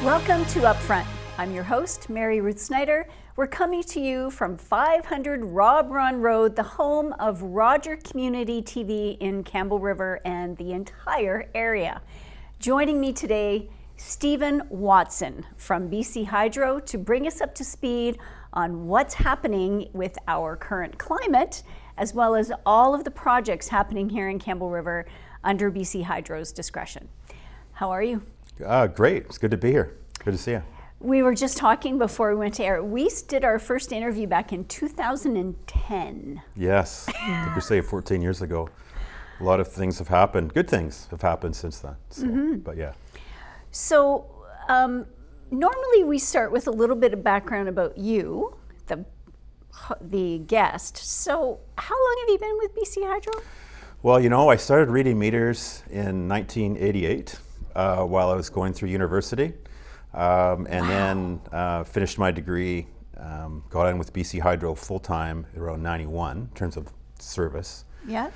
Welcome to Upfront. I'm your host, Mary Ruth Snyder. We're coming to you from 500 Rob Run Road, the home of Roger Community TV in Campbell River and the entire area. Joining me today, Stephen Watson from BC Hydro to bring us up to speed on what's happening with our current climate, as well as all of the projects happening here in Campbell River under BC Hydro's discretion. How are you? Great. It's good to be here. Good to see you. We were just talking before we went to air. We did our first interview back in 2010. Yes. I think we say 14 years ago. A lot of things have happened. Good things have happened since then. So, But yeah. So normally we start with a little bit of background about you, the guest. So how long have you been with BC Hydro? Well, you know, I started reading meters in 1988 while I was going through university. Then finished my degree, got in with BC Hydro full-time around 91 in terms of service. Yeah.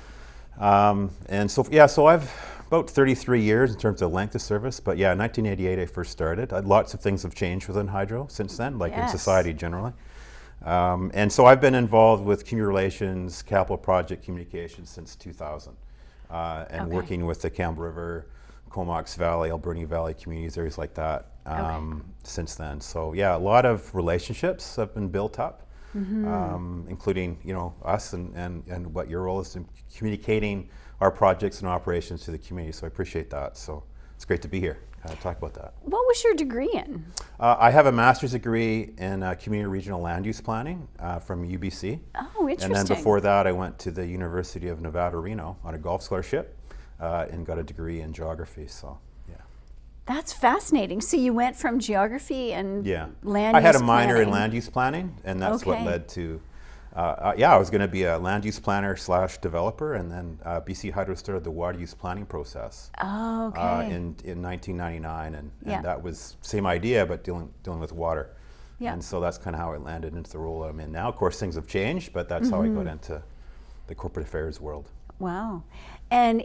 So I've about 33 years in terms of length of service, but yeah, 1988 I first started. Lots of things have changed within Hydro since then, like in society generally. And so I've been involved with community relations, capital project communications since 2000, working with the Campbell River, Comox Valley, Alberni Valley communities, areas like that since then. So yeah, a lot of relationships have been built up, including us and what your role is in communicating our projects and operations to the community. So I appreciate that. So it's great to be here. Talk about that. What was your degree in? I have a master's degree in community regional land use planning from UBC. Oh, interesting. And then before that, I went to the University of Nevada, Reno on a golf scholarship and got a degree in geography. So, yeah. That's fascinating. So you went from geography and land use I had a minor in land use planning, and that's what led to, I was going to be a land use planner / developer, and then BC Hydro started the water use planning process in 1999, and that was same idea, but dealing with water. Yeah. And so that's kind of how I landed into the role I'm in now. Of course, things have changed, but that's how I got into the corporate affairs world. Wow. And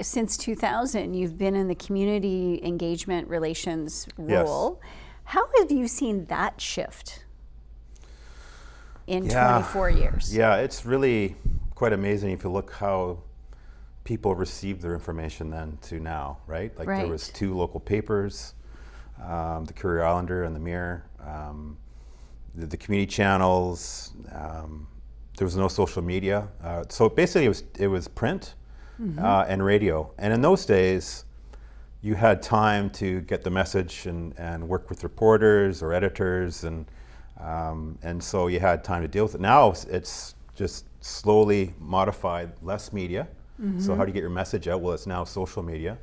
since 2000, you've been in the community engagement relations role. Yes. How have you seen that shift in 24 years? Yeah, it's really quite amazing if you look how people receive their information then to now, right? Like there was 2 local papers, the Courier Islander and the Mirror, the community channels. There was no social media. So basically it was print and radio. And in those days, you had time to get the message and work with reporters or editors, and so you had time to deal with it. Now it's just slowly modified, less media. So how do you get your message out? Well, it's now social media.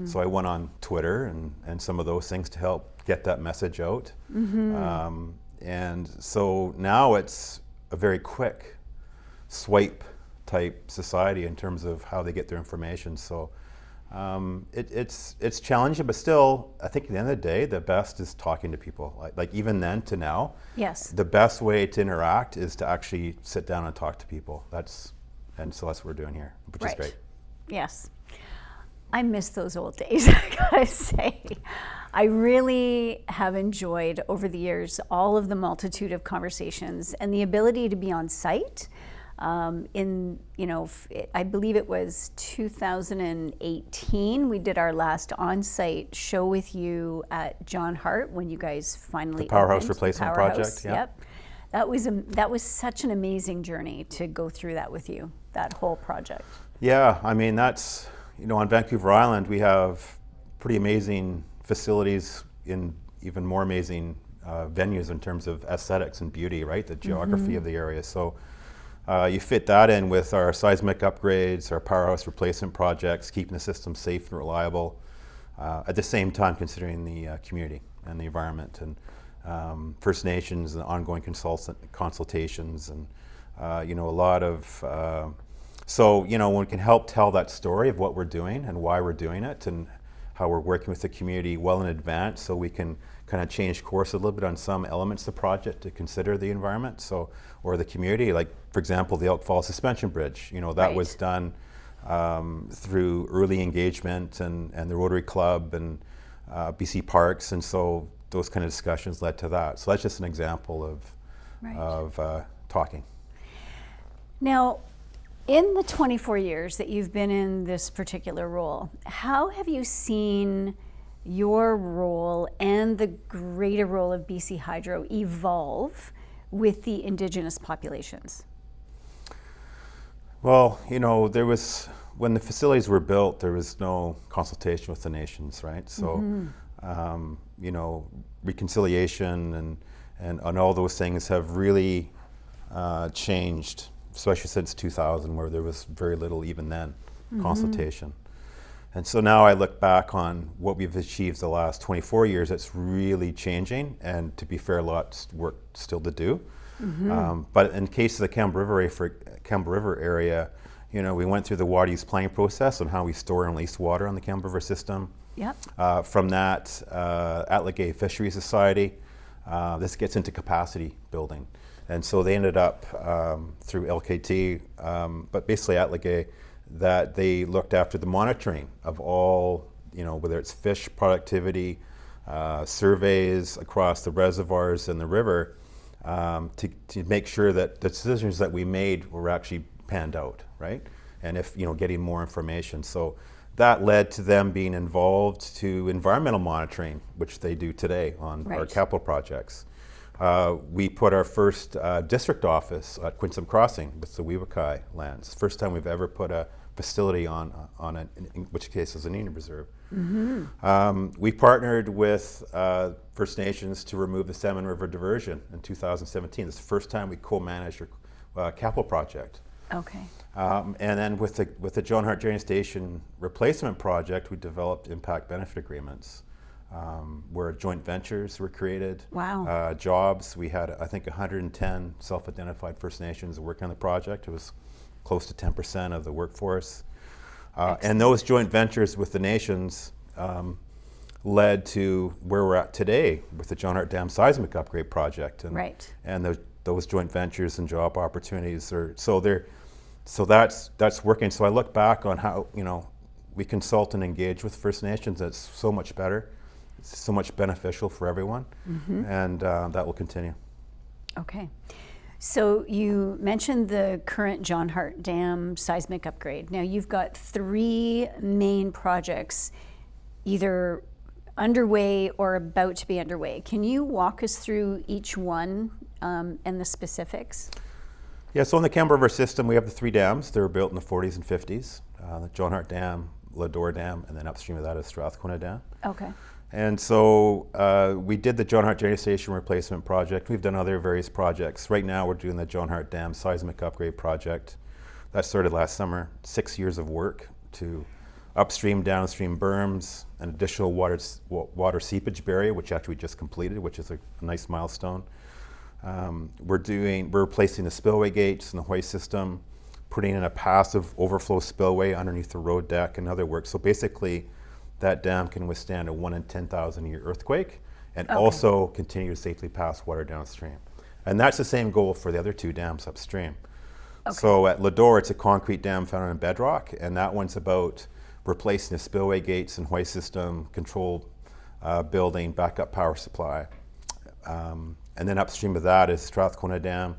So I went on Twitter and some of those things to help get that message out. And so now it's a very quick swipe type society in terms of how they get their information. So it's challenging, but still, I think at the end of the day, the best is talking to people. Like even then to now, the best way to interact is to actually sit down and talk to people. And so that's what we're doing here, which is great. Yes. I miss those old days, I gotta say. I really have enjoyed over the years all of the multitude of conversations and the ability to be on site. I believe it was 2018, we did our last on-site show with you at John Hart when you guys finally the Powerhouse Replacement Project. Yep. That was such an amazing journey to go through that with you, that whole project. Yeah, I mean, that's, on Vancouver Island, we have pretty amazing facilities in even more amazing venues in terms of aesthetics and beauty, right? The geography of the area. So you fit that in with our seismic upgrades, our powerhouse replacement projects, keeping the system safe and reliable, at the same time considering the community and the environment, and First Nations and ongoing consultations, and a lot of so when we can help tell that story of what we're doing and why we're doing it and how we're working with the community well in advance, so we can kind of change course a little bit on some elements of the project to consider the environment, or the community. Like, for example, the Elk Falls Suspension Bridge, that was done through early engagement and the Rotary Club and BC Parks, and so those kind of discussions led to that. So that's just an example of talking. Now, in the 24 years that you've been in this particular role, how have you seen your role and the greater role of BC Hydro evolve with the Indigenous populations? Well, when the facilities were built, there was no consultation with the nations, right? So, reconciliation and all those things have really changed, especially since 2000, where there was very little even then consultation. And so now I look back on what we've achieved the last 24 years, it's really changing, and to be fair, lots of work still to do. But in case of the Campbell River area, we went through the water use planning process on how we store and release water on the Campbell River system. Yep. From that, Atlegay Fisheries Society, this gets into capacity building. And so they ended up through LKT, but basically Atlegay, that they looked after the monitoring of all, whether it's fish productivity, surveys across the reservoirs and the river, to make sure that the decisions that we made were actually panned out, right? And if, getting more information. So that led to them being involved to environmental monitoring, which they do today on our capital projects. We put our first district office at Quinsam Crossing with the Weewakai lands. First time we've ever put a facility on in which case is an Indian reserve. We partnered with First Nations to remove the Salmon River diversion in 2017. It's the first time we co-managed a capital project. Okay. And then with the John Hart Drainage Station replacement project, we developed impact benefit agreements, where joint ventures were created. Wow. Jobs, we had I think 110 self-identified First Nations working on the project. It was close to 10% of the workforce. And those joint ventures with the nations led to where we're at today with the John Hart Dam seismic upgrade project. And those joint ventures and job opportunities so that's working. So I look back on how we consult and engage with First Nations. It's so much better. It's so much beneficial for everyone, and that will continue. Okay. So you mentioned the current John Hart Dam seismic upgrade. Now you've got 3 main projects either underway or about to be underway. Can you walk us through each one and the specifics? Yeah, so in the Campbell River system, we have the 3 dams. They were built in the 40s and 50s. The John Hart Dam, Lador Dam, and then upstream of that is Strathcona Dam. Okay. And so we did the John Hart Drainage Station replacement project. We've done other various projects. Right now we're doing the John Hart Dam seismic upgrade project. That started last summer, 6 years of work to upstream, downstream berms, an additional water seepage barrier, which actually we just completed, which is a nice milestone. We're replacing the spillway gates in the hoist system, putting in a passive overflow spillway underneath the road deck and other work. So basically, that dam can withstand a 1 in 10,000 year earthquake and also continue to safely pass water downstream. And that's the same goal for the other 2 dams upstream. So at Lador, it's a concrete dam found in bedrock, and that one's about replacing the spillway gates and hoist system, controlled building, backup power supply. And then upstream of that is Strathcona Dam.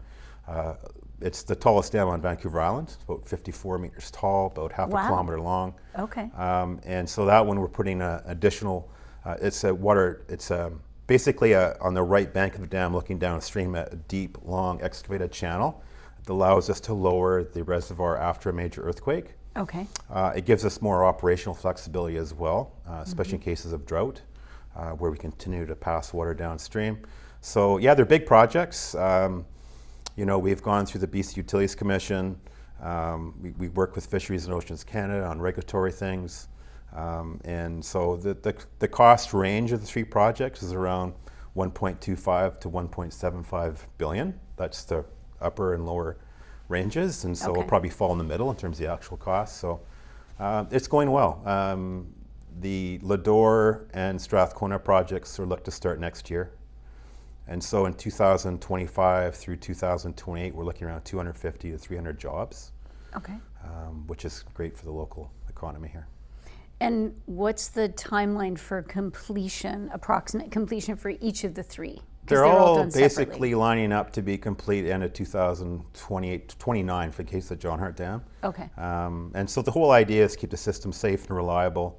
It's the tallest dam on Vancouver Island. It's about 54 meters tall, about half a kilometer long. Okay. And so that one we're putting an additional, basically on the right bank of the dam looking downstream at a deep, long excavated channel that allows us to lower the reservoir after a major earthquake. Okay. It gives us more operational flexibility as well, especially in cases of drought, where we continue to pass water downstream. So yeah, they're big projects. We've gone through the BC Utilities Commission. We work with Fisheries and Oceans Canada on regulatory things. And so the cost range of the 3 projects is around 1.25 to 1.75 billion. That's the upper and lower ranges. And so we'll probably fall in the middle in terms of the actual cost. So it's going well. The Lador and Strathcona projects are looked to start next year. And so in 2025 through 2028, we're looking around 250 to 300 jobs, which is great for the local economy here. And what's the timeline for completion, approximate completion for each of the three? 'Cause They're all done basically separately. lining up to be complete end of 2028, 29 for the case of the John Hart Dam. Okay. And so the whole idea is to keep the system safe and reliable.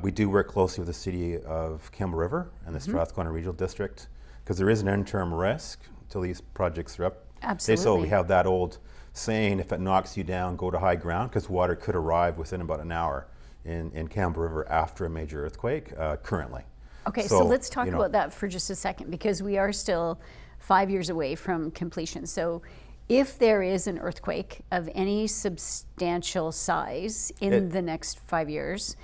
We do work closely with the city of Campbell River and the Strathcona Regional District because there is an interim risk until these projects are up. Absolutely. So we have that old saying, if it knocks you down, go to high ground, because water could arrive within about an hour in Campbell River after a major earthquake currently. Okay, so let's talk about that for just a second, because we are still 5 years away from completion. So if there is an earthquake of any substantial size in the next 5 years,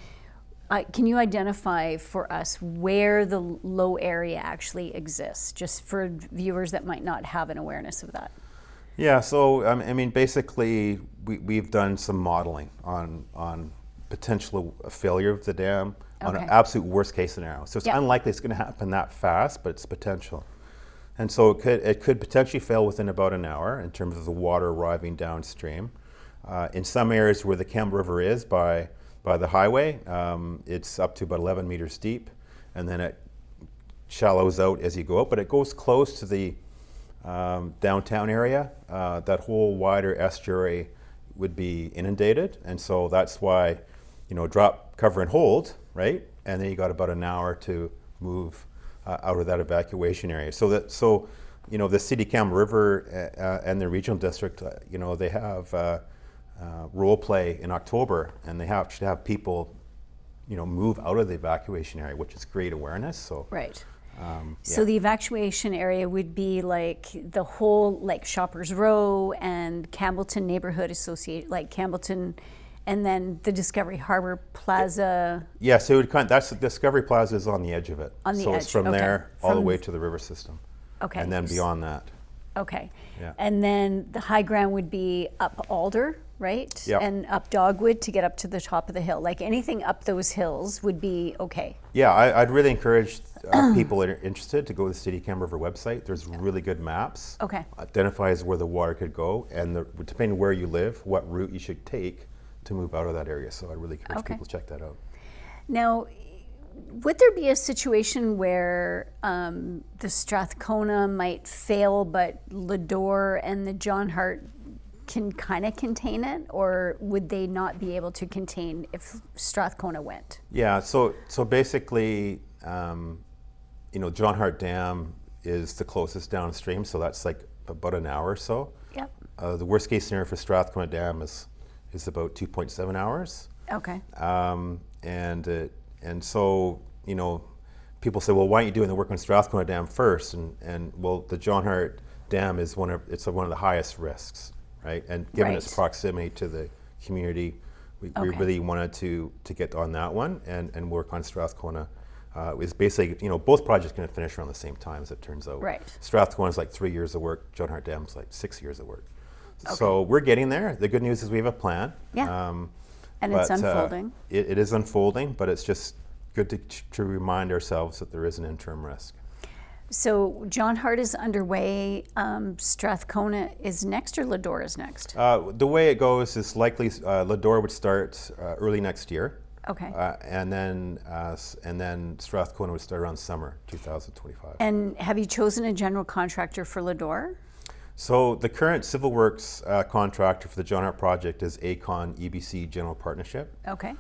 can you identify for us where the low area actually exists, just for viewers that might not have an awareness of that? Yeah, so I mean, basically, we've done some modeling on potential failure of the dam on an absolute worst case scenario. So it's unlikely it's going to happen that fast, but it's potential. And so it could potentially fail within about an hour in terms of the water arriving downstream. In some areas where the Campbell River is by the highway, it's up to about 11 meters deep, and then it shallows out as you go up, but it goes close to the downtown area. That whole wider estuary would be inundated, and so that's why, drop, cover, and hold, right? And then you got about an hour to move out of that evacuation area. So the city Campbell River and the regional district, they have role play in October, and they should have people, move out of the evacuation area, which is great awareness. So right. So the evacuation area would be like the whole, like Shoppers Row and Campbellton Neighborhood Association, like Campbellton, and then the Discovery Harbor Plaza. Yeah, so that's the Discovery Plaza is on the edge of it. On the edge. So it's from there all the way to the river system. Okay. And then beyond that. Okay. Yeah. And then the high ground would be up Alder, right? Yep. And up Dogwood to get up to the top of the hill. Like anything up those hills would be okay. Yeah, I'd really encourage people that are interested to go to the City of Campbell River website. There's really good maps. Okay. Identifies where the water could go, and depending where you live, what route you should take to move out of that area. So I really encourage people to check that out. Now, would there be a situation where the Strathcona might fail, but Leadore and the John Hart can kind of contain it, or would they not be able to contain if Strathcona went? Yeah, so basically, John Hart Dam is the closest downstream, so that's like about an hour or so. Yep. The worst case scenario for Strathcona Dam is about 2.7 hours. Okay. And so, people say, well, why aren't you doing the work on Strathcona Dam first? And well, the John Hart Dam is one of the highest risks, right? And given its proximity to the community, we really wanted to get on that one and work on Strathcona. Is basically, both projects going to finish around the same time, as it turns out. Right. Strathcona is like 3 years of work. John Hart Dam is like 6 years of work. Okay. So we're getting there. The good news is we have a plan. Yeah. And it's unfolding. It is unfolding, but it's just good to remind ourselves that there is an interim risk. So John Hart is underway. Strathcona is next, or Leadore is next? The way it goes is likely Leadore would start early next year. Okay. And then Strathcona would start around summer 2025. And have you chosen a general contractor for Leadore? So the current civil works contractor for the John Hart project is Acon EBC General Partnership. Okay.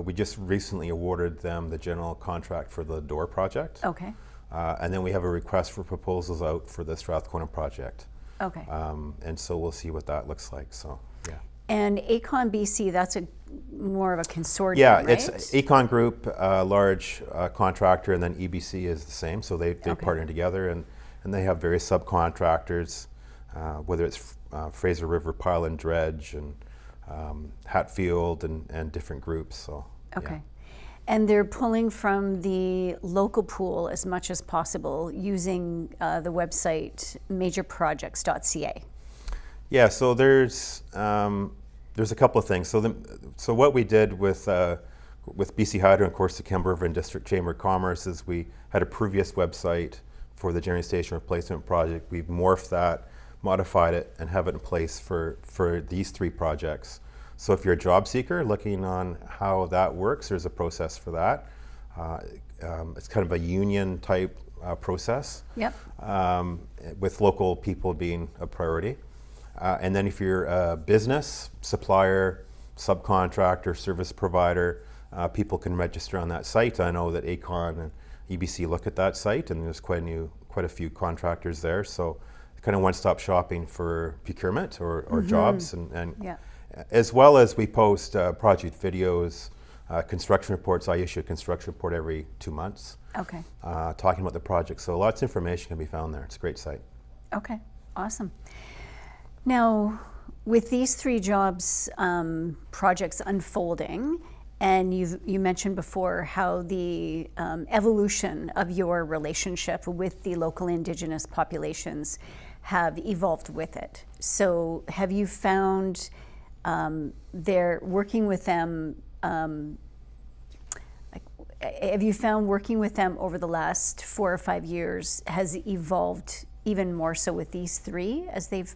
We just recently awarded them the general contract for the Leadore project. Okay. And then we have a request for proposals out for the Strathcona project. Okay. And so we'll see what that looks like. So yeah. And Acon BC, that's more of a consortium, yeah, right? It's Acon Group, large contractor, and then EBC is the same. So they partner together, and they have various subcontractors. Whether it's Fraser River Pile and Dredge and Hatfield and different groups. So okay. Yeah. And they're pulling from the local pool as much as possible using the website majorprojects.ca. Yeah, so there's a couple of things. So what we did with BC Hydro and, of course, the Campbell River and District Chamber of Commerce is we had a previous website for the generating station replacement project. We've morphed that, modified it, and have it in place for these three projects. So if you're a job seeker looking on how that works, there's a process for that. It's kind of a union type process. Yep. With local people being a priority. And then if you're a business, supplier, subcontractor, service provider, people can register on that site. I know that ACON and EBC look at that site, and there's quite a few contractors there. So kind of one-stop shopping for procurement or jobs, and Yeah. as well as we post project videos, construction reports. I issue a construction report every 2 months. Okay. Talking about the project. So lots of information can be found there. It's a great site. Okay. Awesome. Now, with these 3 jobs, projects unfolding, and you mentioned before how the evolution of your relationship with the local Indigenous populations have evolved with it. So have you found working with them over the last 4 or 5 years has evolved even more so with these 3 as they've?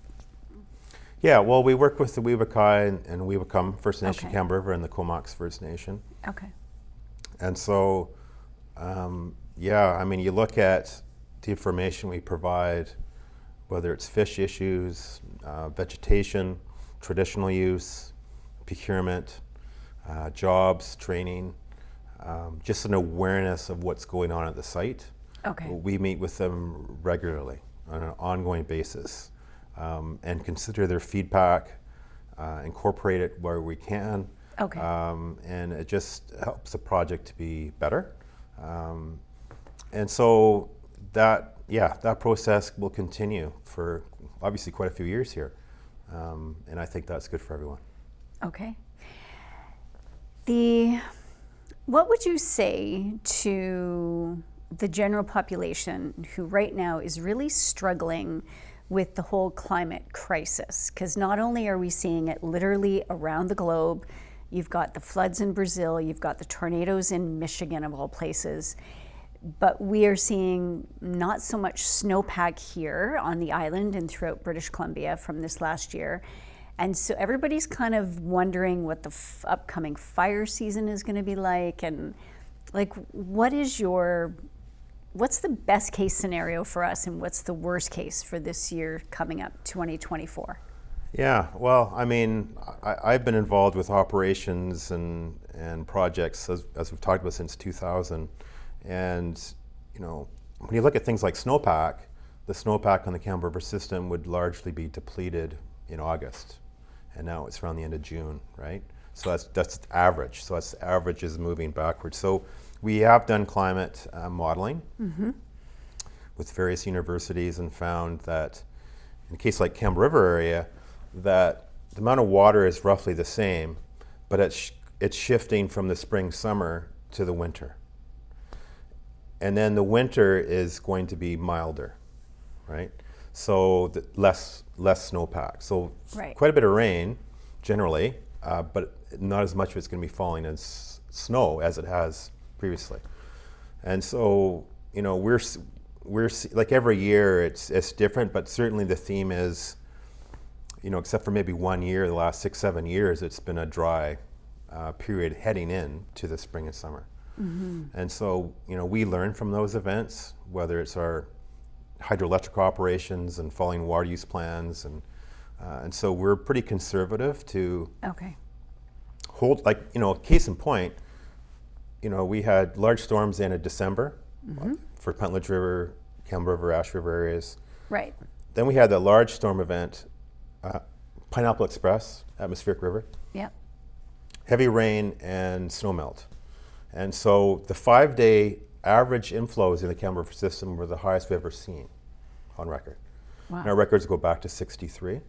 Yeah, well, we work with the Weewakai and Weewakam First Nation, Okay. Campbell River, and the Comox First Nation. Okay. And so, you look at the information we provide, whether it's fish issues, vegetation, traditional use, procurement, jobs, training, just an awareness of what's going on at the site. Okay. We meet with them regularly on an ongoing basis. And consider their feedback, incorporate it where we can. Okay. And it just helps the project to be better. And so that process will continue for obviously quite a few years here. And I think that's good for everyone. Okay. What would you say to the general population who right now is really struggling with the whole climate crisis? Because not only are we seeing it literally around the globe, you've got the floods in Brazil, you've got the tornadoes in Michigan of all places, but we are seeing not so much snowpack here on the island and throughout British Columbia from this last year. And so everybody's kind of wondering what the upcoming fire season is going to be like, and like, what's the best case scenario for us, and what's the worst case for this year coming up, 2024? Yeah, well, I mean, I've been involved with operations and projects as we've talked about since 2000. And, when you look at things like snowpack, the snowpack on the Campbell River system would largely be depleted in August. And now it's around the end of June, right? So that's average. So that's average is moving backwards. So we have done climate modeling with various universities and found that in a case like Campbell River area, that the amount of water is roughly the same, but it's shifting from the spring, summer to the winter. And then the winter is going to be milder, right? So less snowpack. So Right. quite a bit of rain generally, but not as much of it's going to be falling as snow as it has previously. And so, we're like every year it's different, but certainly the theme is, except for maybe 1 year, the last 6-7 years, it's been a dry period heading in to the spring and summer. And so, we learn from those events, whether it's our hydroelectric operations and following water use plans, and so we're pretty conservative to Okay. hold, case in point, we had large storms in December for Pentledge River, Campbell River, Ash River areas. Right. Then we had the large storm event, Pineapple Express, Atmospheric River, Yeah. heavy rain and snowmelt. And so the 5-day average inflows in the Campbell River system were the highest we've ever seen on record. Wow. And our records go back to 63.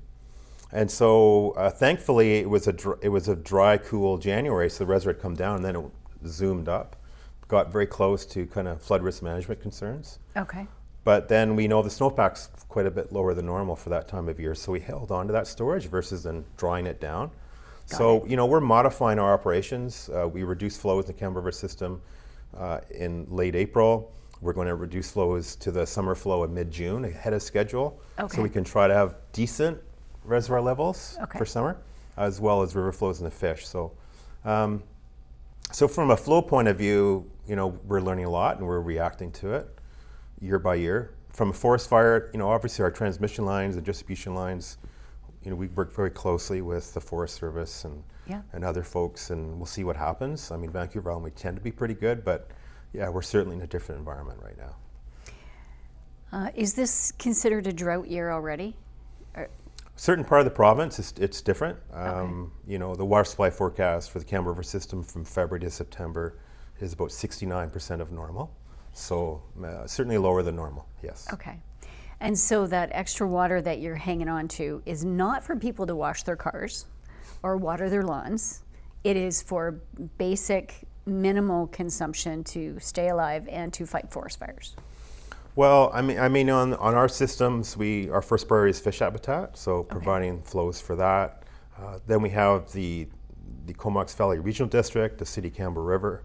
And so thankfully it was a dry, cool January, so the reservoir had come down and then it zoomed up, got very close to kind of flood risk management concerns. Okay. But then we know the snowpack's quite a bit lower than normal for that time of year, so we held on to that storage versus then drawing it down. So, we're modifying our operations. We reduced flows in the Campbell River system in late April. We're going to reduce flows to the summer flow in mid-June ahead of schedule, Okay. so we can try to have decent reservoir levels Okay. for summer. as well as river flows and the fish. So, so from a flow point of view, we're learning a lot and we're reacting to it year by year. From a forest fire, obviously our transmission lines and distribution lines, we work very closely with the Forest Service and other folks, and we'll see what happens. I mean, Vancouver Island, we tend to be pretty good, but yeah, we're certainly in a different environment right now. Is this considered a drought year already? Certain part of the province, it's different. Okay. The water supply forecast for the Campbell River system from February to September is about 69% of normal. So certainly lower than normal, yes. Okay. And so that extra water that you're hanging on to is not for people to wash their cars or water their lawns. It is for basic minimal consumption to stay alive and to fight forest fires. Well, I mean, on our systems, our first priority is fish habitat, so providing flows for that. Then we have the Comox Valley Regional District, the City Campbell River.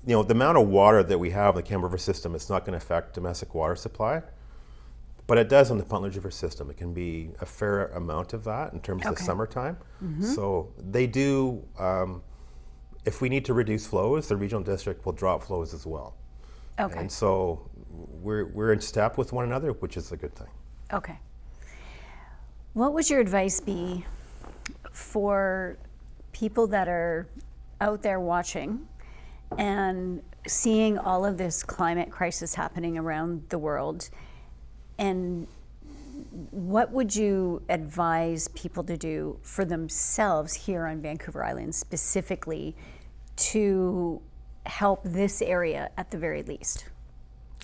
The amount of water that we have in the Campbell River system, it's not going to affect domestic water supply, but it does on the Puntledge River system. It can be a fair amount of that in terms of the summertime. Mm-hmm. So they do, if we need to reduce flows, the regional district will drop flows as well. Okay. And so we're in step with one another, which is a good thing. Okay. What would your advice be for people that are out there watching and seeing all of this climate crisis happening around the world? And what would you advise people to do for themselves here on Vancouver Island specifically to help this area at the very least?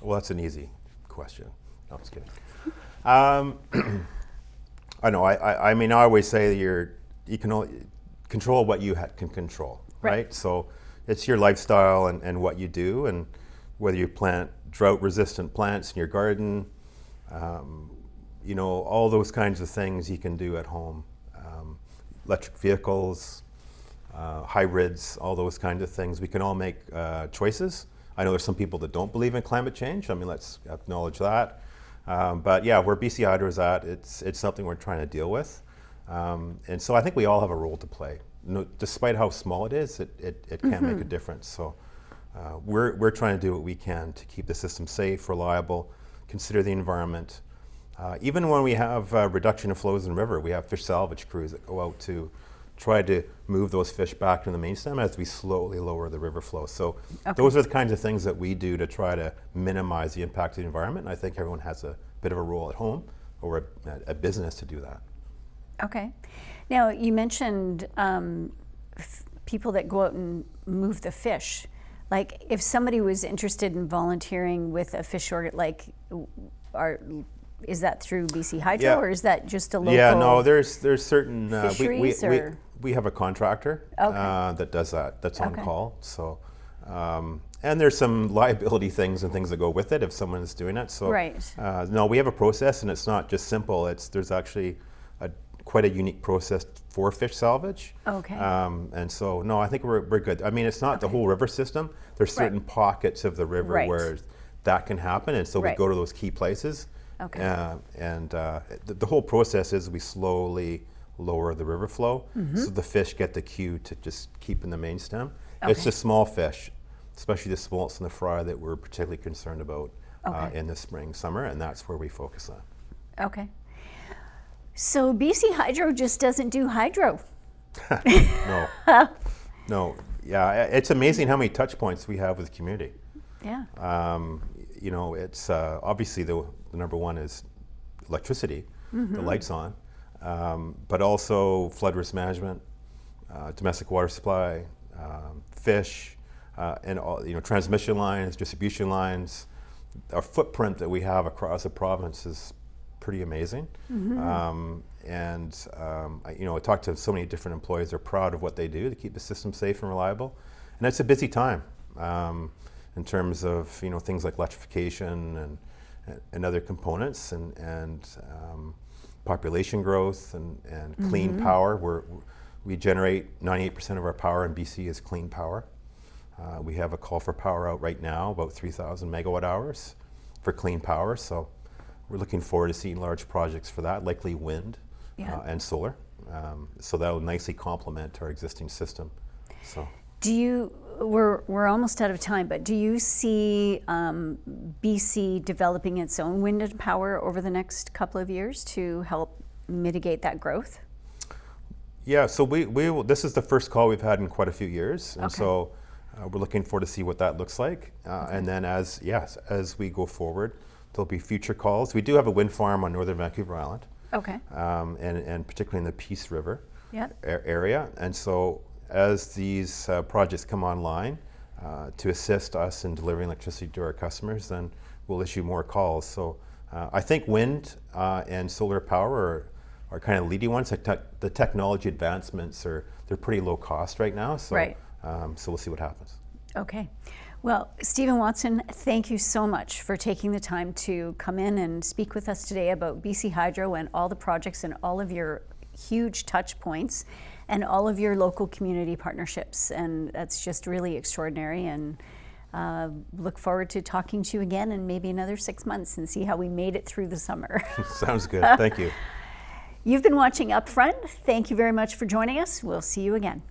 Well, that's an easy question. No, I'm just kidding. I know. I mean, I always say that you can only control what you can control, right? So it's your lifestyle and what you do, and whether you plant drought-resistant plants in your garden, all those kinds of things you can do at home. Electric vehicles, hybrids, all those kinds of things. We can all make choices. I know there's some people that don't believe in climate change. I mean, let's acknowledge that. But yeah, where BC Hydro is at, it's something we're trying to deal with. And so I think we all have a role to play. Despite how small it is, it can make a difference. So we're trying to do what we can to keep the system safe, reliable, consider the environment. Even when we have reduction of flows in the river, we have fish salvage crews that go out to try to move those fish back to the main stem as we slowly lower the river flow. So those are the kinds of things that we do to try to minimize the impact of the environment. And I think everyone has a bit of a role at home or a business to do that. Okay. Now, you mentioned people that go out and move the fish. Like, if somebody was interested in volunteering with a fish is that through BC Hydro, or is that just a local? Yeah, no, there's certain fisheries, we have a contractor that does that. That's on call. So, and there's some liability things and things that go with it if someone is doing it. So, no, we have a process, and it's not just simple. There's actually quite a unique process for fish salvage. Okay. And so, no, I think we're good. I mean, it's not the whole river system. There's certain pockets of the river where that can happen, and so we go to those key places. Okay. The whole process is we slowly lower the river flow, so the fish get the cue to just keep in the main stem. It's the small fish, especially the smolts and the fry, that we're particularly concerned about in the spring, summer, and that's where we focus on. Okay. So BC Hydro just doesn't do hydro. No. No. Yeah, it's amazing how many touch points we have with the community. Yeah. It's obviously the number one is electricity, the lights on, but also flood risk management, domestic water supply, fish, and all, transmission lines, distribution lines. Our footprint that we have across the province is pretty amazing. I talk to so many different employees. They're proud of what they do to keep the system safe and reliable, and it's a busy time in terms of things like electrification and other components and population growth and clean power. We generate 98% of our power in BC is clean power. We have a call for power out right now, about 3,000 megawatt hours for clean power. So we're looking forward to seeing large projects for that, likely wind and solar. So that will nicely complement our existing system. So. We're almost out of time, but do you see BC developing its own wind and power over the next couple of years to help mitigate that growth? Yeah, so we this is the first call we've had in quite a few years, and so we're looking forward to see what that looks like. And then as we go forward, there'll be future calls. We do have a wind farm on Northern Vancouver Island, and particularly in the Peace River area. And so as these projects come online to assist us in delivering electricity to our customers, then we'll issue more calls. So I think wind and solar power are kind of leading ones. The technology advancements they're pretty low cost right now. So so we'll see what happens. Okay. Well, Stephen Watson, thank you so much for taking the time to come in and speak with us today about BC Hydro and all the projects and all of your huge touch points and all of your local community partnerships. And that's just really extraordinary. And look forward to talking to you again in maybe another 6 months and see how we made it through the summer. Sounds good. Thank you. You've been watching Upfront. Thank you very much for joining us. We'll see you again.